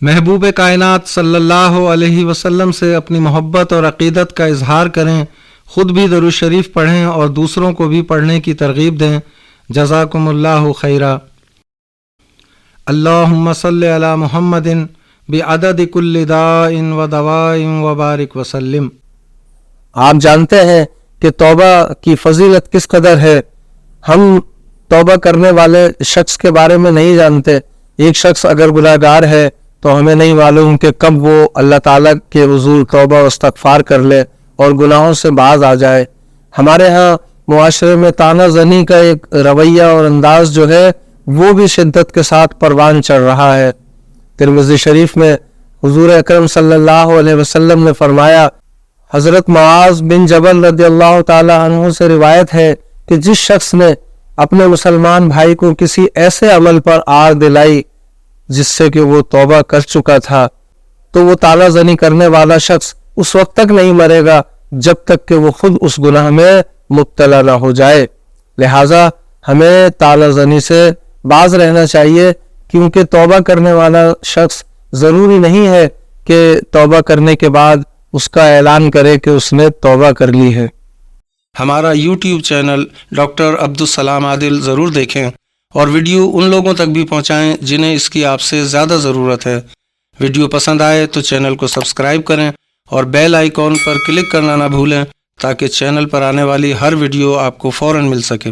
محبوب کائنات صلی اللہ علیہ وسلم سے اپنی محبت اور عقیدت کا اظہار کریں، خود بھی درود شریف پڑھیں اور دوسروں کو بھی پڑھنے کی ترغیب دیں۔ جزاکم اللہ خیرا۔ اللہم صلی علی محمد بعدد کل داء و دواء وبارک وسلم۔ آپ جانتے ہیں کہ توبہ کی فضیلت کس قدر ہے۔ ہم توبہ کرنے والے شخص کے بارے میں نہیں جانتے۔ ایک شخص اگر گناہگار ہے تو ہمیں نہیں معلوم کہ کب وہ اللہ تعالیٰ کے حضور توبہ و استغفار کر لے اور گناہوں سے باز آ جائے۔ ہمارے ہاں معاشرے میں طعنہ زنی کا ایک رویہ اور انداز جو ہے وہ بھی شدت کے ساتھ پروان چڑھ رہا ہے۔ ترمذی شریف میں حضور اکرم صلی اللہ علیہ وسلم نے فرمایا، حضرت معاذ بن جبل رضی اللہ تعالی عنہ سے روایت ہے کہ جس شخص نے اپنے مسلمان بھائی کو کسی ایسے عمل پر آر دلائی جس سے کہ وہ توبہ کر چکا تھا تو وہ طعنہ زنی کرنے والا شخص اس وقت تک نہیں مرے گا جب تک کہ وہ خود اس گناہ میں مبتلا نہ ہو جائے۔ لہٰذا ہمیں طعنہ زنی سے باز رہنا چاہیے، کیونکہ توبہ کرنے والا شخص ضروری نہیں ہے کہ توبہ کرنے کے بعد اس کا اعلان کرے کہ اس نے توبہ کر لی ہے۔ ہمارا یوٹیوب چینل ڈاکٹر عبدالسلام عادل ضرور دیکھیں اور ویڈیو ان لوگوں تک بھی پہنچائیں جنہیں اس کی آپ سے زیادہ ضرورت ہے۔ ویڈیو پسند آئے تو چینل کو سبسکرائب کریں اور بیل آئیکن پر کلک کرنا نہ بھولیں تاکہ چینل پر آنے والی ہر ویڈیو آپ کو فوراً مل سکے۔